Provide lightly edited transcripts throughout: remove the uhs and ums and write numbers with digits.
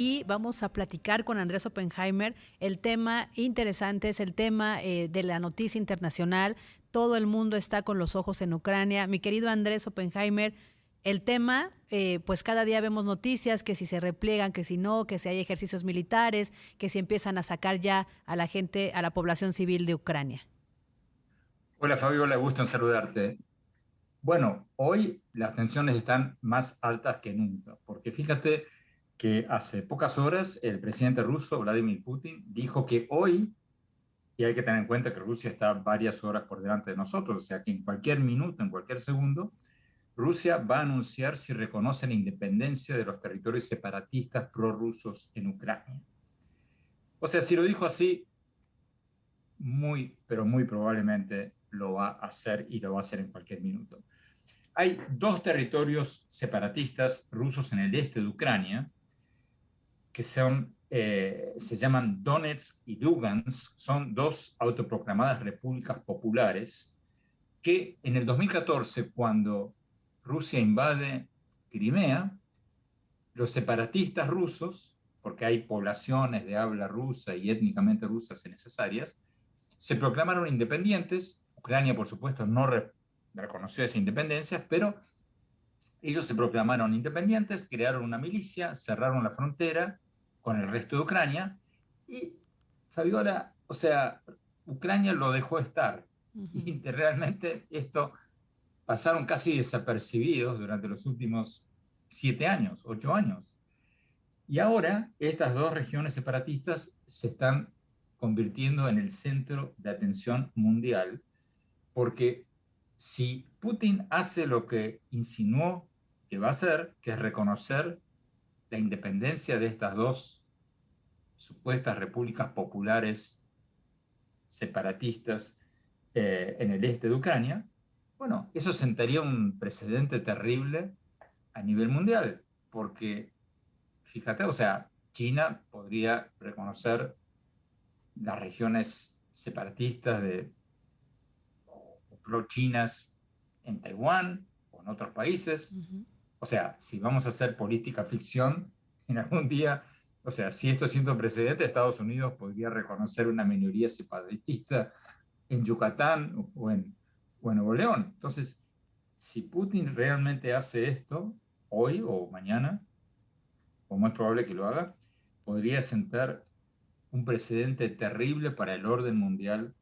y vamos a platicar con Andrés Oppenheimer. El tema interesante es el tema de la noticia internacional. Todo el mundo está con los ojos en Ucrania. Mi querido Andrés Oppenheimer, el tema, pues cada día vemos noticias que si se repliegan, que si no, que si hay ejercicios militares, que si empiezan a sacar ya a la gente, a la población civil de Ucrania. Hola Fabiola, gusto en saludarte. Bueno, hoy las tensiones están más altas que nunca, porque fíjate que hace pocas horas el presidente ruso, Vladimir Putin, dijo que hoy, y hay que tener en cuenta que Rusia está varias horas por delante de nosotros, o sea que en cualquier minuto, en cualquier segundo, Rusia va a anunciar si reconoce la independencia de los territorios separatistas prorrusos en Ucrania. O sea, si lo dijo así, muy, pero muy probablemente lo va a hacer y lo va a hacer en cualquier minuto. Hay dos territorios separatistas rusos en el este de Ucrania que se llaman Donetsk y Lugansk, son dos autoproclamadas repúblicas populares que en el 2014, cuando Rusia invade Crimea, los separatistas rusos, porque hay poblaciones de habla rusa y étnicamente rusas necesarias, se proclamaron independientes. Ucrania, por supuesto, no reconoció esa independencia, pero ellos se proclamaron independientes, crearon una milicia, cerraron la frontera con el resto de Ucrania y Fabiola, o sea, Ucrania lo dejó estar. Uh -huh. Y realmente esto pasaron casi desapercibidos durante los últimos 7 años, 8 años. Y ahora estas dos regiones separatistas se están convirtiendo en el centro de atención mundial, porque si Putin hace lo que insinuó que va a hacer, que es reconocer la independencia de estas dos supuestas repúblicas populares separatistas en el este de Ucrania, bueno, eso sentaría un precedente terrible a nivel mundial, porque fíjate, o sea, China podría reconocer las regiones separatistas o pro-chinas en Taiwán o en otros países. Uh -huh. O sea, si vamos a hacer política ficción, en algún día, o sea, si esto siendo un precedente, Estados Unidos podría reconocer una minoría separatista en Yucatán o en Nuevo León. Entonces, si Putin realmente hace esto, hoy o mañana, como es probable que lo haga, podría sentar un precedente terrible para el orden mundial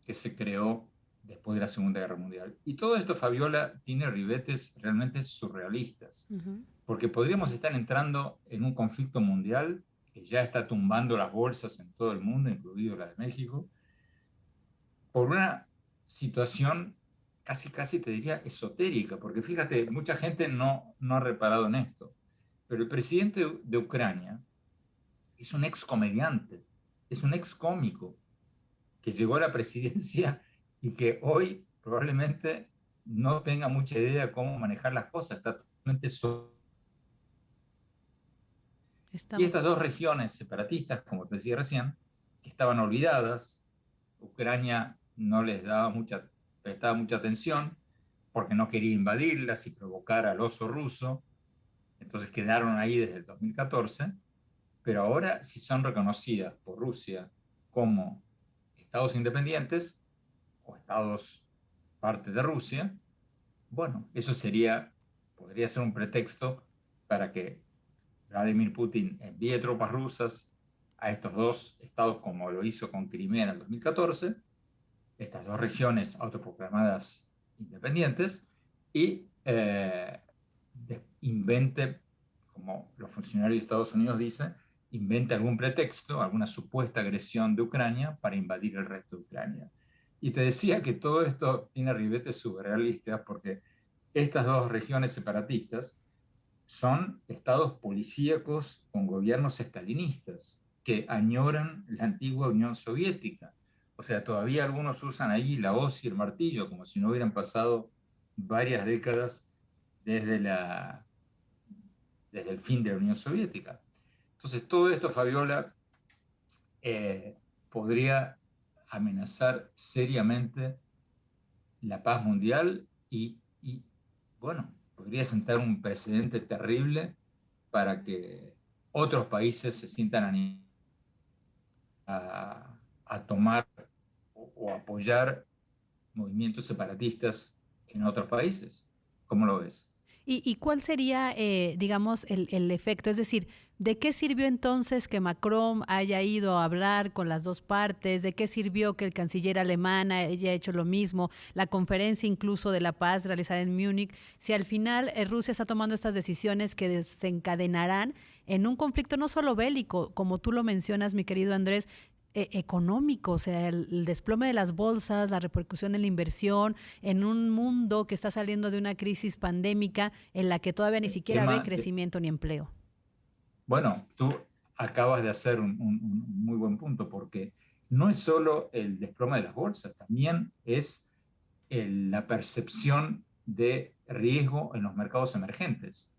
que se creó después de la Segunda Guerra Mundial. Y todo esto, Fabiola, tiene ribetes realmente surrealistas, Uh -huh. porque podríamos estar entrando en un conflicto mundial que ya está tumbando las bolsas en todo el mundo, incluido la de México, por una situación casi, casi te diría esotérica, porque fíjate, mucha gente no ha reparado en esto, pero el presidente de Ucrania es un ex comediante, es un ex cómico que llegó a la presidencia y que hoy probablemente no tenga mucha idea de cómo manejar las cosas, está totalmente solo. Y Estamos. estas dos regiones separatistas, como te decía recién, que estaban olvidadas, Ucrania no les daba prestaba mucha atención porque no quería invadirlas y provocar al oso ruso, entonces quedaron ahí desde el 2014, pero ahora si son reconocidas por Rusia como estados independientes o estados parte de Rusia, bueno, eso podría ser un pretexto para que Vladimir Putin envíe tropas rusas a estos dos estados como lo hizo con Crimea en el 2014, estas dos regiones autoproclamadas independientes, y invente, como los funcionarios de Estados Unidos dicen, invente algún pretexto, alguna supuesta agresión de Ucrania para invadir el resto de Ucrania. Y te decía que todo esto tiene ribetes surrealistas porque estas dos regiones separatistas son estados policíacos con gobiernos estalinistas que añoran la antigua Unión Soviética. O sea, todavía algunos usan ahí la hoz y el martillo como si no hubieran pasado varias décadas desde, desde el fin de la Unión Soviética. Entonces, todo esto, Fabiola, eh, podría amenazar seriamente la paz mundial y, bueno, podría sentar un precedente terrible para que otros países se sientan a tomar o apoyar movimientos separatistas en otros países. ¿Cómo lo ves? Y cuál sería, digamos, el efecto? Es decir, ¿de qué sirvió entonces que Macron haya ido a hablar con las dos partes? ¿De qué sirvió que el canciller alemán haya hecho lo mismo? La conferencia incluso de la paz realizada en Múnich, si al final Rusia está tomando estas decisiones que desencadenarán en un conflicto no solo bélico, como tú lo mencionas, mi querido Andrés, económico, o sea, el desplome de las bolsas, la repercusión en la inversión, en un mundo que está saliendo de una crisis pandémica en la que todavía ni El siquiera ve tema de, crecimiento ni empleo. bueno, tú acabas de hacer un muy buen punto, porque no es solo el desplome de las bolsas, también es la percepción de riesgo en los mercados emergentes.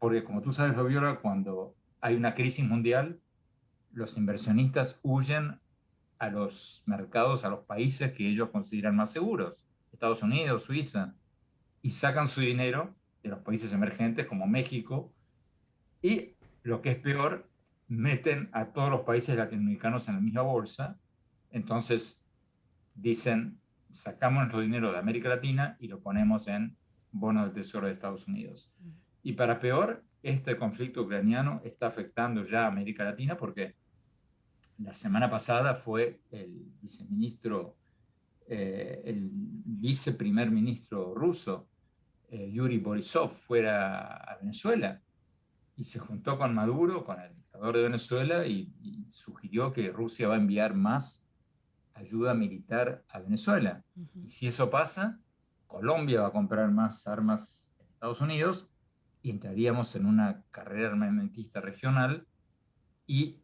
Porque como tú sabes, Fabiola, cuando hay una crisis mundial, los inversionistas huyen a los mercados, a los países que ellos consideran más seguros, Estados Unidos, Suiza, y sacan su dinero de los países emergentes como México y, lo que es peor, meten a todos los países latinoamericanos en la misma bolsa. Entonces dicen, sacamos nuestro dinero de América Latina y lo ponemos en bonos del Tesoro de Estados Unidos. Y para peor, este conflicto ucraniano está afectando ya a América Latina, porque la semana pasada fue el viceprimer ministro ruso, Yuri Borisov, fuera a Venezuela y se juntó con Maduro, con el dictador de Venezuela, y sugirió que Rusia va a enviar más ayuda militar a Venezuela. Uh -huh. Y si eso pasa, Colombia va a comprar más armas en Estados Unidos y entraríamos en una carrera armamentista regional y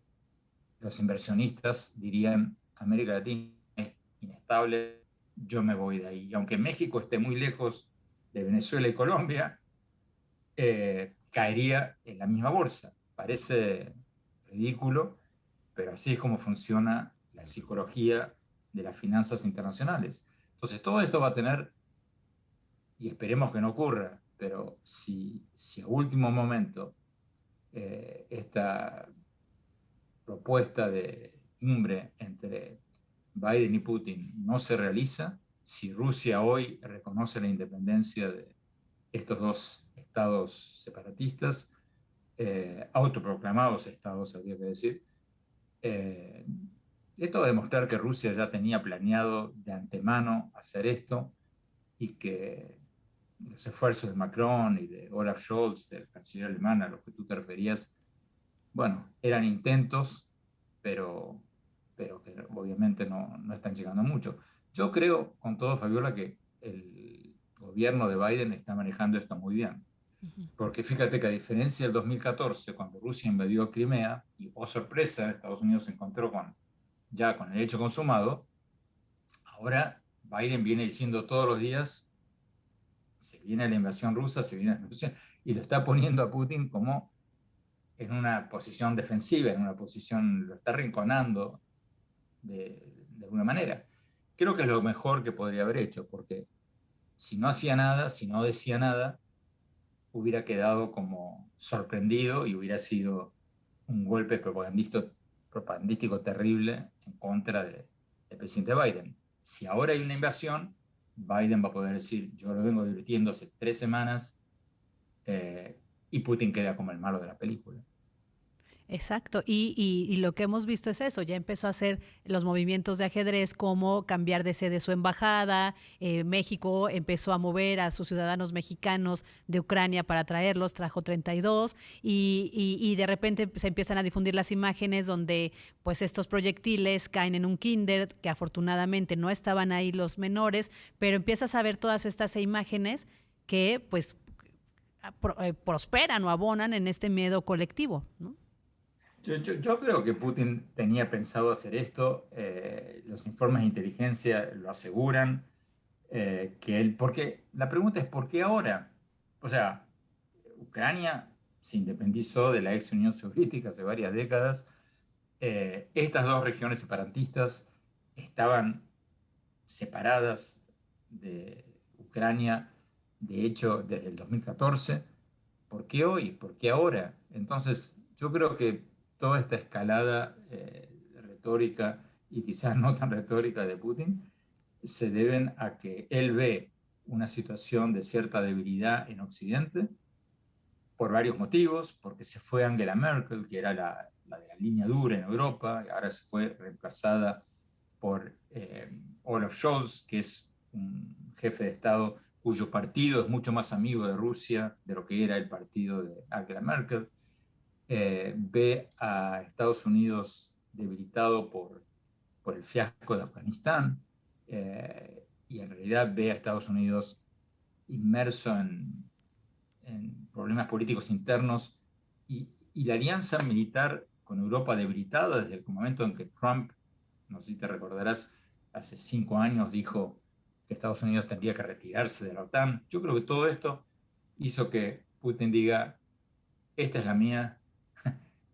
los inversionistas dirían, América Latina es inestable, yo me voy de ahí. Y aunque México esté muy lejos de Venezuela y Colombia, caería en la misma bolsa. Parece ridículo, pero así es como funciona la psicología de las finanzas internacionales. Entonces, todo esto va a tener, y esperemos que no ocurra, pero si a último momento esta propuesta de cumbre entre Biden y Putin no se realiza, si Rusia hoy reconoce la independencia de estos dos estados separatistas, autoproclamados estados, habría que decir, eh, esto va a demostrar que Rusia ya tenía planeado de antemano hacer esto y que los esfuerzos de Macron y de Olaf Scholz, del canciller alemán a los que tú te referías, bueno, eran intentos, pero, pero que obviamente no están llegando mucho. Yo creo, con todo, Fabiola, que el gobierno de Biden está manejando esto muy bien. Uh -huh. Porque fíjate que, a diferencia del 2014, cuando Rusia invadió Crimea, y, oh sorpresa, Estados Unidos se encontró ya con el hecho consumado, ahora Biden viene diciendo todos los días, se viene la invasión rusa, se viene la invasión, y lo está poniendo a Putin como en una posición defensiva, en una posición, lo está rinconando de alguna manera. Creo que es lo mejor que podría haber hecho, porque si no hacía nada, si no decía nada, hubiera quedado como sorprendido y hubiera sido un golpe propagandístico terrible en contra del presidente Biden. Si ahora hay una invasión, Biden va a poder decir, yo lo vengo divirtiendo hace 3 semanas, y Putin queda como el malo de la película. Exacto, y lo que hemos visto es eso, ya empezó a hacer los movimientos de ajedrez como cambiar de sede su embajada, México empezó a mover a sus ciudadanos mexicanos de Ucrania para traerlos, trajo 32 y de repente se empiezan a difundir las imágenes donde pues estos proyectiles caen en un kinder, que afortunadamente no estaban ahí los menores, pero empiezas a ver todas estas imágenes que pues prosperan o abonan en este miedo colectivo, ¿no? Yo creo que Putin tenía pensado hacer esto, los informes de inteligencia lo aseguran, porque la pregunta es, ¿por qué ahora? O sea, Ucrania se independizó de la ex Unión Soviética hace varias décadas, estas dos regiones separatistas estaban separadas de Ucrania, de hecho, desde el 2014. ¿Por qué hoy? ¿Por qué ahora? Entonces, Yo creo que toda esta escalada retórica y quizás no tan retórica de Putin se deben a que él ve una situación de cierta debilidad en Occidente por varios motivos, porque se fue Angela Merkel, que era la de la línea dura en Europa, y ahora se fue reemplazada por Olaf Scholz, que es un jefe de Estado cuyo partido es mucho más amigo de Rusia de lo que era el partido de Angela Merkel. Ve a Estados Unidos debilitado por el fiasco de Afganistán, y en realidad ve a Estados Unidos inmerso en problemas políticos internos, y la alianza militar con Europa debilitada desde el momento en que Trump, no sé si te recordarás, hace 5 años dijo que Estados Unidos tendría que retirarse de la OTAN. Yo creo que todo esto hizo que Putin diga, esta es la mía,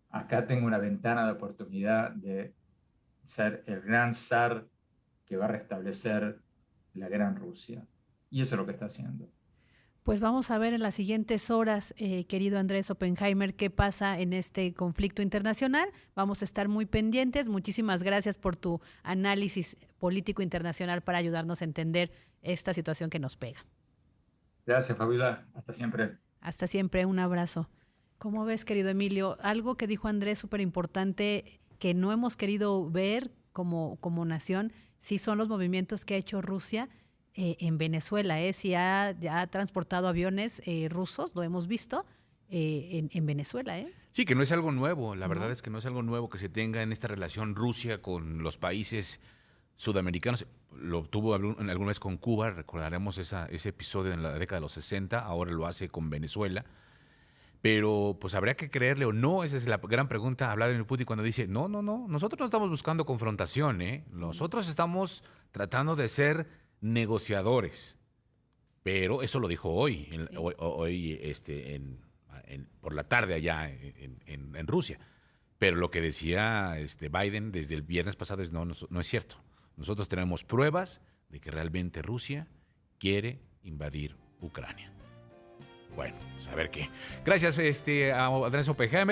acá tengo una ventana de oportunidad de ser el gran zar que va a restablecer la gran Rusia. Y eso es lo que está haciendo. Pues vamos a ver en las siguientes horas, querido Andrés Oppenheimer, qué pasa en este conflicto internacional. Vamos a estar muy pendientes. Muchísimas gracias por tu análisis político internacional para ayudarnos a entender esta situación que nos pega. Gracias, Fabiola. Hasta siempre. Hasta siempre, un abrazo. ¿Cómo ves, querido Emilio? Algo que dijo Andrés súper importante que no hemos querido ver como nación, sí son los movimientos que ha hecho Rusia en Venezuela. Sí ya ha transportado aviones rusos, lo hemos visto en Venezuela. Sí, que no es algo nuevo. La verdad ¿No? es que no es algo nuevo que se tenga en esta relación Rusia con los países sudamericanos. Lo tuvo alguna vez con Cuba, recordaremos ese episodio en la década de los 60, ahora lo hace con Venezuela. Pero pues habría que creerle o no, esa es la gran pregunta a Vladimir Putin cuando dice, no, nosotros no estamos buscando confrontación, nosotros estamos tratando de ser negociadores. Pero eso lo dijo hoy, Sí. hoy por la tarde allá en Rusia. Pero lo que decía Biden desde el viernes pasado es no es cierto. Nosotros tenemos pruebas de que realmente Rusia quiere invadir Ucrania. Bueno, pues a ver qué. Gracias a Andrés Oppenheimer.